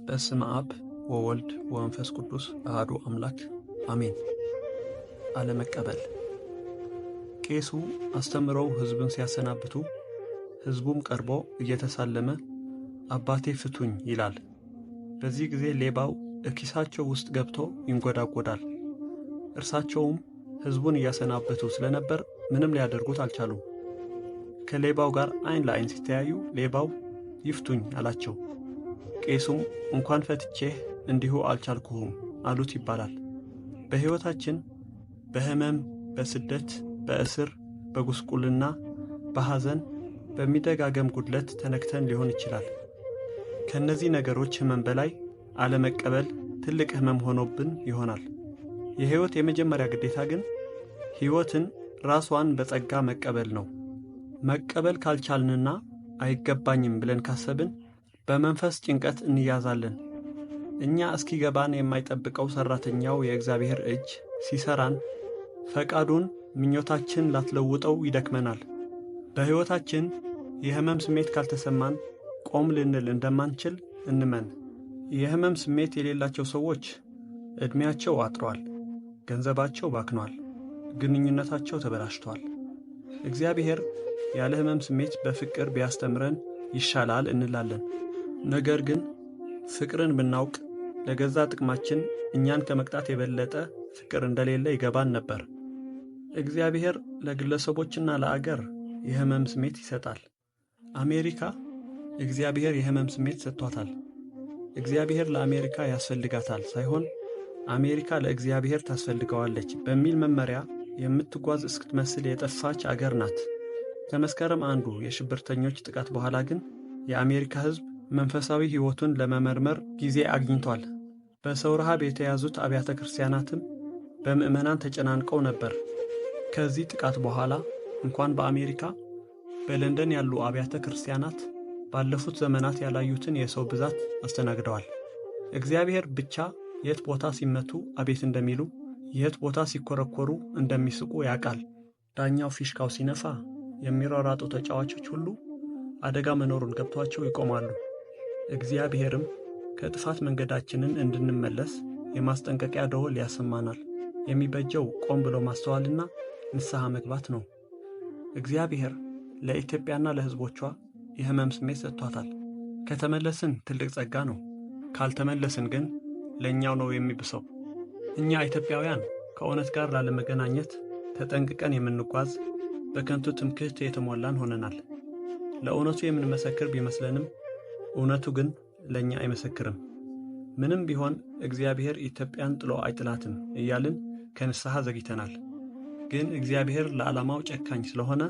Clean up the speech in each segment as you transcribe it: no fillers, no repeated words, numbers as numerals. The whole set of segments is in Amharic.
በስመ አብ ወወልድ ወመንፈስ ቅዱስ አሐዱ አምላክ አሜን። አለመቀበል። ቄሱ አስተምረው ሕዝብን ሲያሰናብቱ ሕዝቡም ቀርቦ እየተሳለመ አባቴ ፍቱኝ ይላል። በዚህ ጊዜ ሌባው እኪሳቸው ውስጥ ገብቶ ይንጎዳጎዳል። እርሳቸውም ሕዝቡን እያሰናበቱ ስለነበር ምንም ሊያደርጉት አልቻሉም። ከሌባው ጋር ዓይን ለዓይን ሲተያዩ ሌባው ይፍቱኝ አላቸው። ቄሱም እንኳን ፈትቼህ እንዲሁ አልቻልኩህም አሉት ይባላል። በሕይወታችን በሕመም፣ በስደት፣ በእስር፣ በጉስቁልና፣ በሐዘን፣ በሚደጋገም ጉድለት ተነክተን ሊሆን ይችላል። ከእነዚህ ነገሮች ሕመም በላይ አለመቀበል ትልቅ ሕመም ሆኖብን ይሆናል። የሕይወት የመጀመሪያ ግዴታ ግን ሕይወትን ራሷን በጸጋ መቀበል ነው። መቀበል ካልቻልንና አይገባኝም ብለን ካሰብን በመንፈስ ጭንቀት እንያዛለን። እኛ እስኪገባን የማይጠብቀው ሠራተኛው የእግዚአብሔር እጅ ሲሰራን ፈቃዱን ምኞታችን ላትለውጠው ይደክመናል። በሕይወታችን የሕመም ስሜት ካልተሰማን ቆም ልንል እንደማንችል እንመን። የሕመም ስሜት የሌላቸው ሰዎች ዕድሜያቸው አጥሯል፣ ገንዘባቸው ባክኗል፣ ግንኙነታቸው ተበላሽቷል። እግዚአብሔር ያለ ሕመም ስሜት በፍቅር ቢያስተምረን ይሻላል እንላለን። ነገር ግን ፍቅርን ብናውቅ ለገዛ ጥቅማችን እኛን ከመቅጣት የበለጠ ፍቅር እንደሌለ ይገባን ነበር። እግዚአብሔር ለግለሰቦችና ለአገር የሕመም ስሜት ይሰጣል። አሜሪካ እግዚአብሔር የሕመም ስሜት ሰጥቷታል። እግዚአብሔር ለአሜሪካ ያስፈልጋታል ሳይሆን አሜሪካ ለእግዚአብሔር ታስፈልገዋለች በሚል መመሪያ የምትጓዝ እስክትመስል የጠፋች አገር ናት። ከመስከረም 1 የሽብርተኞች ጥቃት በኋላ ግን የአሜሪካ ሕዝብ መንፈሳዊ ሕይወቱን ለመመርመር ጊዜ አግኝቷል። በሰው ረሃብ የተያዙት አብያተ ክርስቲያናትም በምዕመናን ተጨናንቀው ነበር። ከዚህ ጥቃት በኋላ እንኳን በአሜሪካ በለንደን ያሉ አብያተ ክርስቲያናት ባለፉት ዘመናት ያላዩትን የሰው ብዛት አስተናግደዋል። እግዚአብሔር ብቻ የት ቦታ ሲመቱ አቤት እንደሚሉ፣ የት ቦታ ሲኮረኮሩ እንደሚስቁ ያውቃል። ዳኛው ፊሽካው ሲነፋ የሚሯሯጡ ተጫዋቾች ሁሉ አደጋ መኖሩን ገብቷቸው ይቆማሉ። እግዚአብሔርም ከጥፋት መንገዳችንን እንድንመለስ የማስጠንቀቂያ ደወል ያሰማናል። የሚበጀው ቆም ብሎ ማስተዋልና ንስሐ መግባት ነው። እግዚአብሔር ለኢትዮጵያና ለሕዝቦቿ የሕመም ስሜት ሰጥቷታል። ከተመለስን ትልቅ ጸጋ ነው። ካልተመለስን ግን ለእኛው ነው የሚብሰው። እኛ ኢትዮጵያውያን ከእውነት ጋር ላለመገናኘት ተጠንቅቀን የምንጓዝ በከንቱ ትምክህት የተሞላን ሆነናል። ለእውነቱ የምንመሰክር ቢመስለንም እውነቱ ግን ለእኛ አይመሰክርም። ምንም ቢሆን እግዚአብሔር ኢትዮጵያን ጥሎ አይጥላትም እያልን ከንስሐ ዘግይተናል። ግን እግዚአብሔር ለዓላማው ጨካኝ ስለሆነ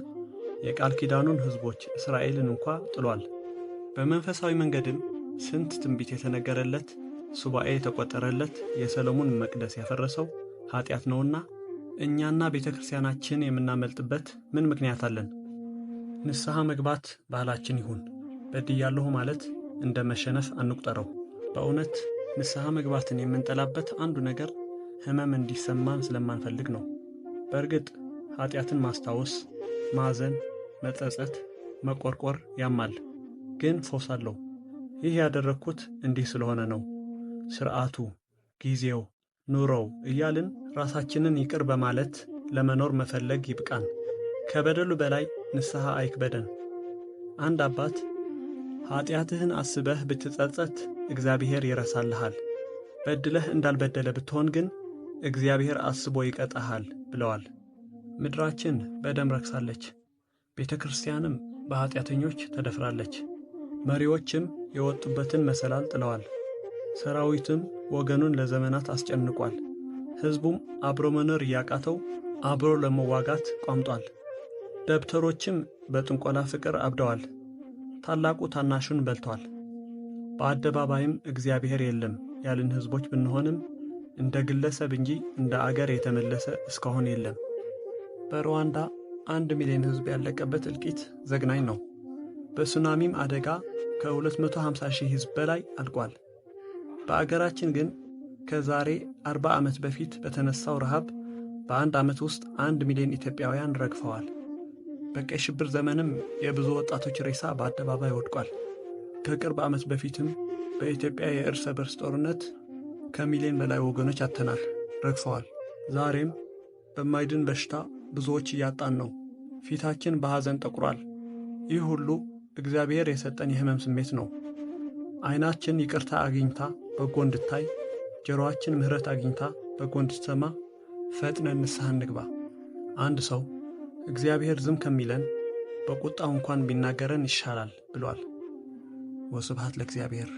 የቃል ኪዳኑን ሕዝቦች እስራኤልን እንኳ ጥሏል። በመንፈሳዊ መንገድም ስንት ትንቢት የተነገረለት፣ ሱባኤ የተቆጠረለት የሰሎሞን መቅደስ ያፈረሰው ኀጢአት ነውና እኛና ቤተ ክርስቲያናችን የምናመልጥበት ምን ምክንያት አለን? ንስሐ መግባት ባህላችን ይሁን። በድያለሁ ማለት እንደ መሸነፍ አንቁጠረው። በእውነት ንስሐ መግባትን የምንጠላበት አንዱ ነገር ሕመም እንዲሰማን ስለማንፈልግ ነው። በእርግጥ ኀጢአትን ማስታወስ፣ ማዘን፣ መጸጸት፣ መቆርቆር ያማል፣ ግን ፎስ አለው። ይህ ያደረግኩት እንዲህ ስለሆነ ነው፣ ሥርዓቱ፣ ጊዜው፣ ኑሮው እያልን ራሳችንን ይቅር በማለት ለመኖር መፈለግ ይብቃን። ከበደሉ በላይ ንስሐ አይክበደን። አንድ አባት ኀጢአትህን አስበህ ብትጸጸት እግዚአብሔር ይረሳልሃል፣ በድለህ እንዳልበደለ ብትሆን ግን እግዚአብሔር አስቦ ይቀጣሃል ብለዋል። ምድራችን በደም ረክሳለች፣ ቤተ ክርስቲያንም በኀጢአተኞች ተደፍራለች። መሪዎችም የወጡበትን መሰላል ጥለዋል። ሰራዊትም ወገኑን ለዘመናት አስጨንቋል። ሕዝቡም አብሮ መኖር እያቃተው አብሮ ለመዋጋት ቋምጧል። ደብተሮችም በጥንቆላ ፍቅር አብደዋል። ታላቁ ታናሹን በልቷል። በአደባባይም እግዚአብሔር የለም ያልን ሕዝቦች ብንሆንም እንደ ግለሰብ እንጂ እንደ አገር የተመለሰ እስካሁን የለም። በሩዋንዳ 1 ሚሊዮን ሕዝብ ያለቀበት እልቂት ዘግናኝ ነው። በሱናሚም አደጋ ከ250 ሺህ ሕዝብ በላይ አልቋል። በአገራችን ግን ከዛሬ 40 ዓመት በፊት በተነሳው ረሃብ በአንድ ዓመት ውስጥ 1 ሚሊዮን ኢትዮጵያውያን ረግፈዋል። በቀይ ሽብር ዘመንም የብዙ ወጣቶች ሬሳ በአደባባይ ወድቋል። ከቅርብ ዓመት በፊትም በኢትዮጵያ የእርስ በርስ ጦርነት ከሚሊዮን በላይ ወገኖች አጥተናል፣ ረግፈዋል። ዛሬም በማይድን በሽታ ብዙዎች እያጣን ነው። ፊታችን በሐዘን ጠቁሯል። ይህ ሁሉ እግዚአብሔር የሰጠን የሕመም ስሜት ነው። ዓይናችን ይቅርታ አግኝታ በጎ እንድታይ፣ ጆሮአችን ምሕረት አግኝታ በጎ እንድትሰማ ፈጥነን ንስሐ እንግባ። አንድ ሰው እግዚአብሔር ዝም ከሚለን በቁጣው እንኳን ቢናገረን ይሻላል ብሏል። ወስብሐት ለእግዚአብሔር።